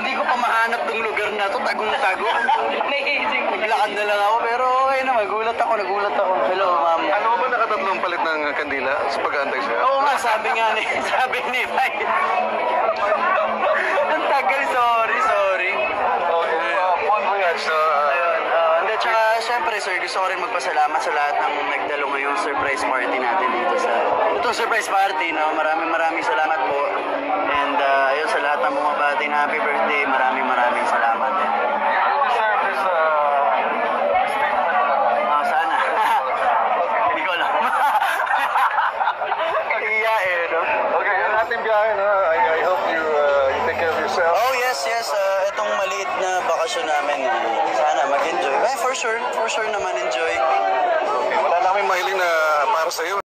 Hindi ko pa mahanap tong lugar na to, tagong-tago. Naglakad na lang ako, pero okay na, nagulat ako. Hello, ma'am. Ano ba nakatatlong palit ng kandila sa pag-aantay siya? Oo nga, sabi ni Pai. Ang tagal, sorry. Okay, one voyage. Ayun, hindi, tsaka syempre sir, gusto ko rin magpasalamat sa lahat ng nagdalo ngayong surprise party natin dito sa... Itong surprise party, no? Maraming salamat po. And ayun, sa lahat ng bumabati na happy birthday, maraming salamat. Deserve this Sana. Hindi ko alam. Iya no? Okay, yung ating biyahe, no? I hope you take care of yourself. Oh, yes. Itong maliit na bakasyon namin, sana mag-enjoy. For sure naman enjoy. Okay, wala namin mahiling na para sa'yo.